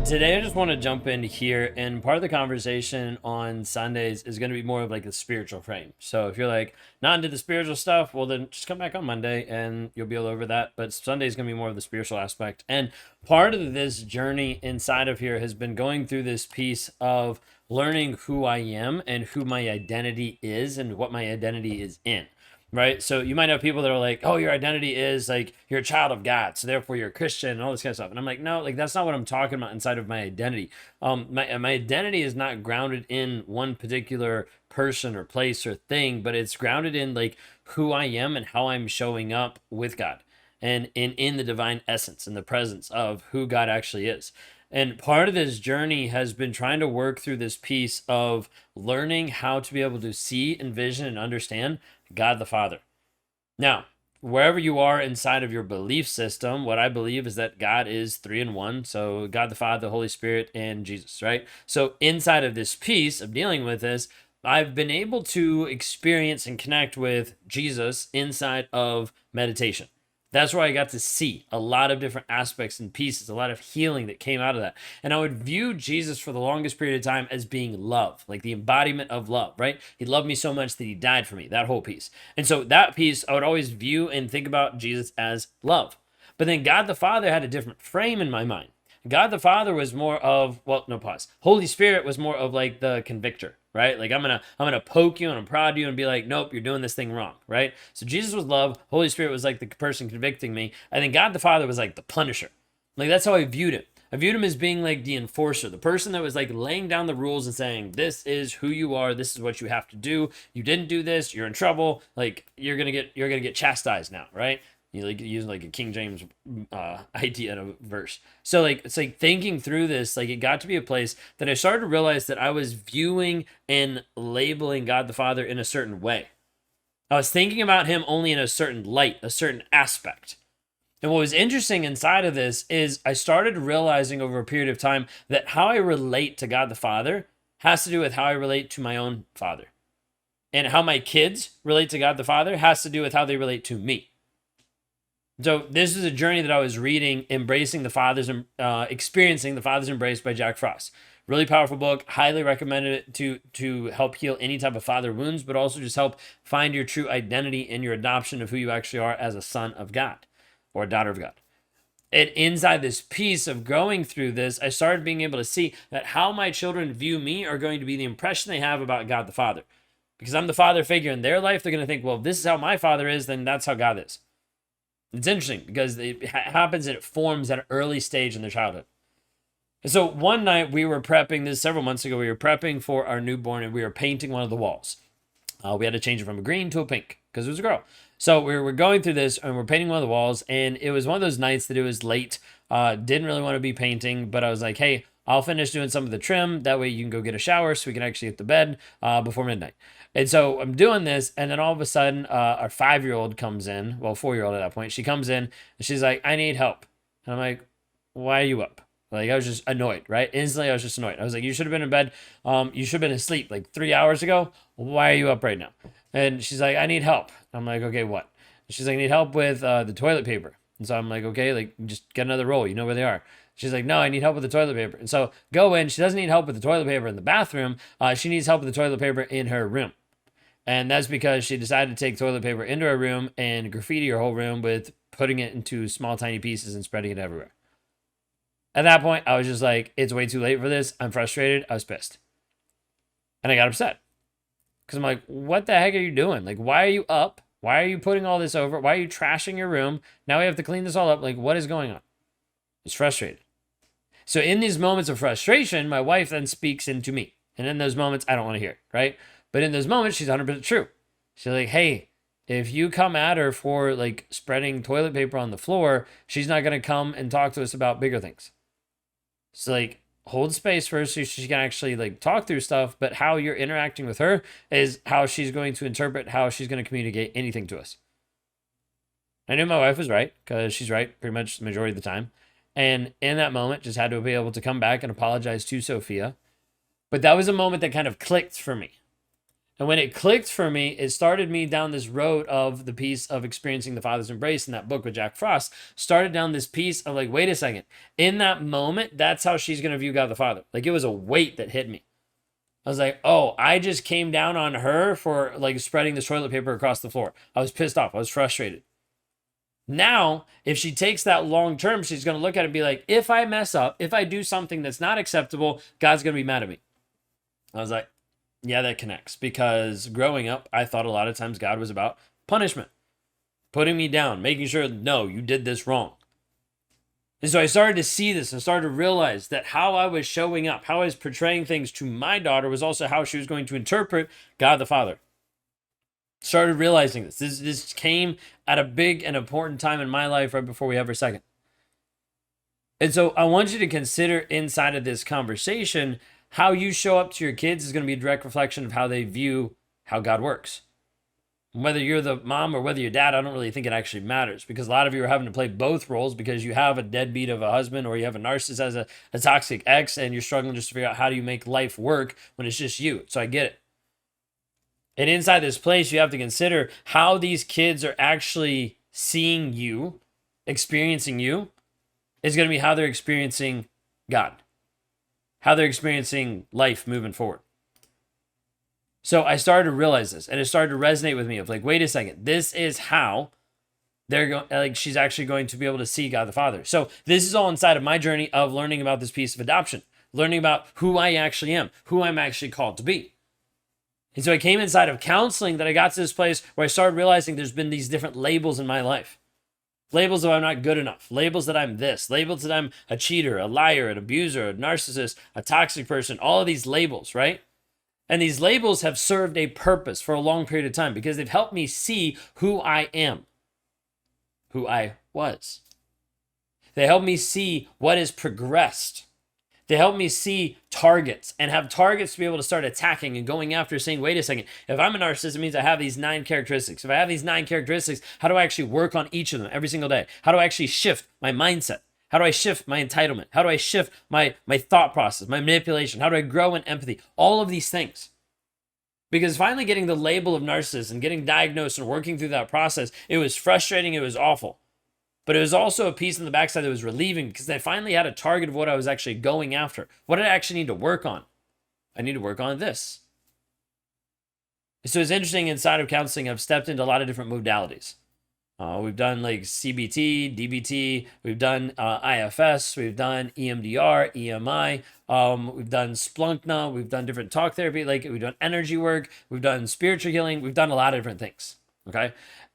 Today, I just want to jump in here, and part of the conversation on Sundays is going to be more of like a spiritual frame. So, if you're like not into the spiritual stuff, well, then just come back on Monday and you'll be all over that. But Sunday is going to be more of the spiritual aspect. And part of this journey inside of here has been going through this piece of learning who I am and who my identity is and what my identity is in. Right. So you might have people that are like, oh, your identity is like you're a child of God. So therefore you're a Christian and all this kind of stuff. And I'm like, no, like that's not what I'm talking about inside of my identity. My identity is not grounded in one particular person or place or thing, but it's grounded in like who I am and how I'm showing up with God and in the divine essence and the presence of who God actually is. And part of this journey has been trying to work through this piece of learning how to be able to see, envision, and understand God the Father. Now, wherever you are inside of your belief system, what I believe is that God is three in one. So, God the Father, the Holy Spirit, and Jesus, right? So, inside of this piece of dealing with this, I've been able to experience and connect with Jesus inside of meditation. That's where I got to see a lot of different aspects and pieces, a lot of healing that came out of that. And I would view Jesus for the longest period of time as being love, like the embodiment of love, right? He loved me so much that he died for me, that whole piece. And so that piece, I would always view and think about Jesus as love. But then God the Father had a different frame in my mind. God the Father was more of, well, no pause. Holy Spirit was more of like the convictor, right? Like I'm gonna poke you and I'm prod you and be like, nope, you're doing this thing wrong, right? So Jesus was love, Holy Spirit was like the person convicting me, and then God the Father was like the punisher. Like that's how I viewed him. I viewed him as being like the enforcer, the person that was like laying down the rules and saying, this is who you are, this is what you have to do. You didn't do this, you're in trouble. Like you're gonna get chastised now, right? You like using like a King James idea in a verse. So like it's like thinking through this, like it got to be a place that I started to realize that I was viewing and labeling God the Father in a certain way. I was thinking about him only in a certain light, a certain aspect. And what was interesting inside of this is I started realizing over a period of time that how I relate to God the Father has to do with how I relate to my own father. And how my kids relate to God the Father has to do with how they relate to me. So this is a journey that I was reading, Embracing the Father's, Experiencing the Father's Embrace by Jack Frost. Really powerful book. Highly recommended it to help heal any type of father wounds, but also just help find your true identity in your adoption of who you actually are as a son of God or a daughter of God. And inside this piece of going through this, I started being able to see that how my children view me are going to be the impression they have about God the Father. Because I'm the father figure in their life, they're going to think, well, if this is how my father is, then that's how God is. It's interesting because it happens and it forms at an early stage in their childhood. And so one night we were prepping, this several months ago, we were prepping for our newborn and we were painting one of the walls. We had to change it from a green to a pink because it was a girl. So we were going through this and we're painting one of the walls, and it was one of those nights that it was late. Didn't really want to be painting, but I was like, hey, I'll finish doing some of the trim. That way you can go get a shower so we can actually hit the bed before midnight. And so I'm doing this, and then all of a sudden, our 5-year-old comes in. Well, 4-year-old at that point. She comes in, and she's like, I need help. And I'm like, why are you up? Like, I was just annoyed, right? Instantly, I was just annoyed. I was like, you should have been in bed. You should have been asleep like 3 hours ago. Why are you up right now? And she's like, I need help. I'm like, okay, what? She's like, I need help with the toilet paper. And so I'm like, okay, like, just get another roll. You know where they are. She's like, no, I need help with the toilet paper. And so go in. She doesn't need help with the toilet paper in the bathroom. She needs help with the toilet paper in her room. And that's because she decided to take toilet paper into her room and graffiti her whole room with putting it into small, tiny pieces and spreading it everywhere. At that point, I was just like, it's way too late for this. I'm frustrated. I was pissed. And I got upset. Because I'm like, what the heck are you doing? Like, why are you up? Why are you putting all this over? Why are you trashing your room? Now we have to clean this all up. Like, what is going on? It's frustrated. So in these moments of frustration, my wife then speaks into me. And in those moments, I don't want to hear it, right? But in those moments, she's 100% true. She's like, hey, if you come at her for like spreading toilet paper on the floor, she's not going to come and talk to us about bigger things. So like, hold space first so she can actually like talk through stuff, but how you're interacting with her is how she's going to interpret, how she's going to communicate anything to us. I knew my wife was right because she's right pretty much the majority of the time. And in that moment, just had to be able to come back and apologize to Sophia. But that was a moment that kind of clicked for me. And when it clicked for me, it started me down this road of the piece of experiencing the Father's embrace in that book with Jack Frost. Started down this piece of like, wait a second. In that moment, that's how she's going to view God the Father. Like it was a weight that hit me. I was like, oh, I just came down on her for like spreading the toilet paper across the floor. I was pissed off. I was frustrated. Now, if she takes that long term, she's going to look at it and be like, if I mess up, if I do something that's not acceptable, God's going to be mad at me. I was like, yeah, that connects, because growing up, I thought a lot of times God was about punishment, putting me down, making sure, no, you did this wrong. And so I started to see this and started to realize that how I was showing up, how I was portraying things to my daughter was also how she was going to interpret God the Father. Started realizing this. This came at a big and important time in my life right before we have our second. And so I want you to consider inside of this conversation, how you show up to your kids is going to be a direct reflection of how they view how God works. Whether you're the mom or whether you're dad, I don't really think it actually matters, because a lot of you are having to play both roles because you have a deadbeat of a husband or you have a narcissist as a toxic ex, and you're struggling just to figure out how do you make life work when it's just you. So I get it. And inside this place, you have to consider how these kids are actually seeing you, experiencing you, is going to be how they're experiencing God, how they're experiencing life moving forward. So I started to realize this, and it started to resonate with me of like, wait a second, this is how they're going, like she's actually going to be able to see God the Father. So this is all inside of my journey of learning about this piece of adoption, learning about who I actually am, who I'm actually called to be. And so I came inside of counseling that I got to this place where I started realizing there's been these different labels in my life. Labels that I'm not good enough, labels that I'm this, labels that I'm a cheater, a liar, an abuser, a narcissist, a toxic person, all of these labels, right? And these labels have served a purpose for a long period of time because they've helped me see who I am, who I was. They help me see what has progressed. They help me see targets and have targets to be able to start attacking and going after, saying, wait a second, if I'm a narcissist, it means I have these 9 characteristics. If I have these 9 characteristics, how do I actually work on each of them every single day? How do I actually shift my mindset? How do I shift my entitlement? How do I shift my thought process, my manipulation? How do I grow in empathy? All of these things. Because finally getting the label of narcissist and getting diagnosed and working through that process, it was frustrating, it was awful. But it was also a piece in the backside that was relieving because I finally had a target of what I was actually going after. What did I actually need to work on? I need to work on this. So it's interesting, inside of counseling, I've stepped into a lot of different modalities. We've done like CBT, DBT, we've done IFS, we've done EMDR, EMI, we've done Splunkna, we've done different talk therapy, like we've done energy work, we've done spiritual healing, we've done a lot of different things, okay?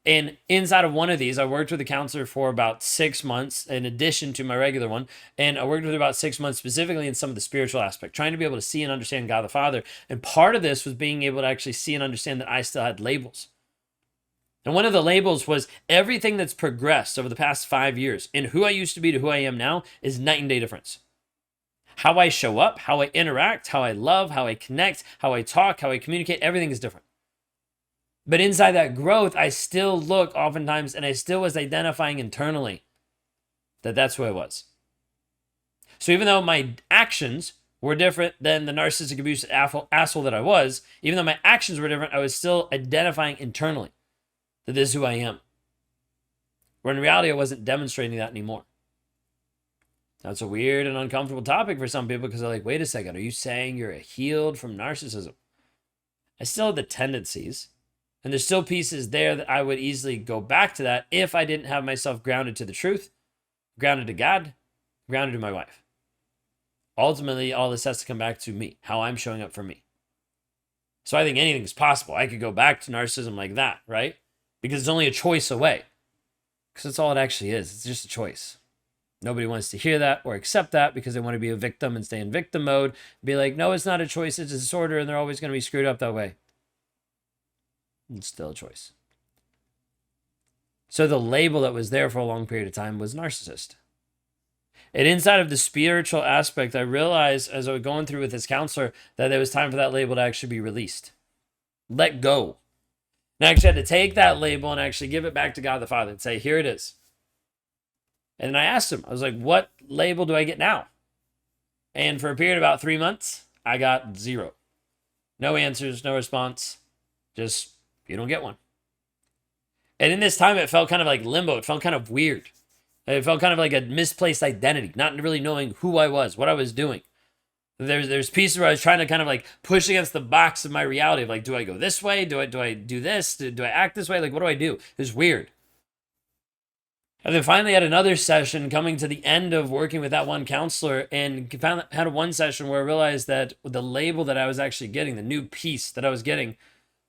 And inside of one of these, I worked with a counselor for about 6 months in addition to my regular one. And I worked with her about 6 months specifically in some of the spiritual aspect, trying to be able to see and understand God the Father. And part of this was being able to actually see and understand that I still had labels. And one of the labels was everything that's progressed over the past 5 years in who I used to be to who I am now is night and day difference. How I show up, how I interact, how I love, how I connect, how I talk, how I communicate, everything is different. But inside that growth, I still look oftentimes, and I still was identifying internally that that's who I was. So even though my actions were different than the narcissistic abusive asshole that I was, even though my actions were different, I was still identifying internally that this is who I am. Where in reality, I wasn't demonstrating that anymore. That's a weird and uncomfortable topic for some people because they're like, wait a second, are you saying you're healed from narcissism? I still have the tendencies. And there's still pieces there that I would easily go back to that if I didn't have myself grounded to the truth, grounded to God, grounded to my wife. Ultimately, all this has to come back to me, how I'm showing up for me. So I think anything is possible. I could go back to narcissism like that, right? Because it's only a choice away. Because that's all it actually is. It's just a choice. Nobody wants to hear that or accept that because they want to be a victim and stay in victim mode. Be like, no, it's not a choice. It's a disorder, and they're always going to be screwed up that way. It's still a choice. So the label that was there for a long period of time was narcissist. And inside of the spiritual aspect, I realized as I was going through with this counselor that it was time for that label to actually be released. Let go. And I actually had to take that label and actually give it back to God the Father and say, here it is. And I asked him, I was like, what label do I get now? And for a period of about 3 months, I got 0. No answers, no response. Just, you don't get one. And in this time, it felt kind of like limbo. It felt kind of weird. It felt kind of like a misplaced identity, not really knowing who I was, what I was doing. There's pieces where I was trying to kind of like push against the box of my reality of like, do I go this way? Do I do this? Do I act this way? Like, what do I do? It was weird. And then finally had another session coming to the end of working with that one counselor, and had one session where I realized that the label that I was actually getting, the new piece that I was getting,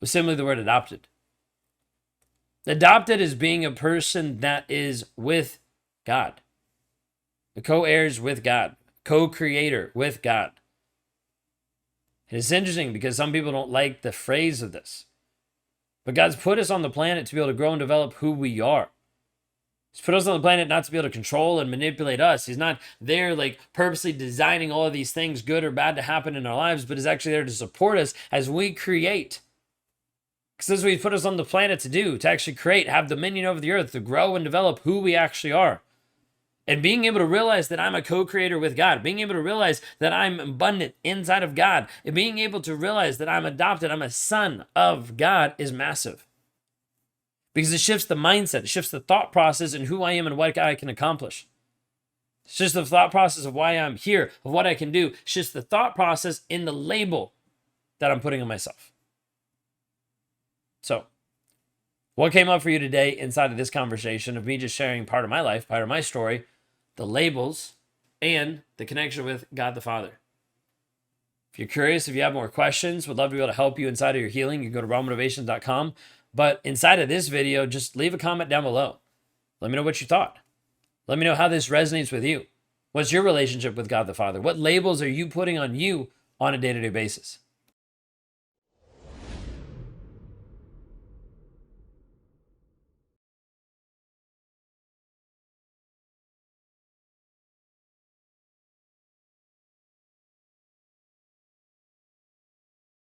was simply the word adopted. Adopted is being a person that is with God, the co-heirs with God, co-creator with God. And it's interesting because some people don't like the phrase of this, but God's put us on the planet to be able to grow and develop who we are. He's put us on the planet not to be able to control and manipulate us. He's not there like purposely designing all of these things, good or bad, to happen in our lives, but is actually there to support us as we create. Because that's what He's put us on the planet to do, to actually create, have dominion over the earth, to grow and develop who we actually are. And being able to realize that I'm a co-creator with God, being able to realize that I'm abundant inside of God, and being able to realize that I'm adopted, I'm a son of God, is massive. Because it shifts the mindset, it shifts the thought process and who I am and what I can accomplish. It's just the thought process of why I'm here, of what I can do. It's just the thought process in the label that I'm putting on myself. So, what came up for you today inside of this conversation of me just sharing part of my life, part of my story, the labels, and the connection with God the Father? If you're curious, if you have more questions, would love to be able to help you inside of your healing, you can go to rawmotivations.com. But inside of this video, just leave a comment down below. Let me know what you thought. Let me know how this resonates with you. What's your relationship with God the Father? What labels are you putting on you on a day-to-day basis?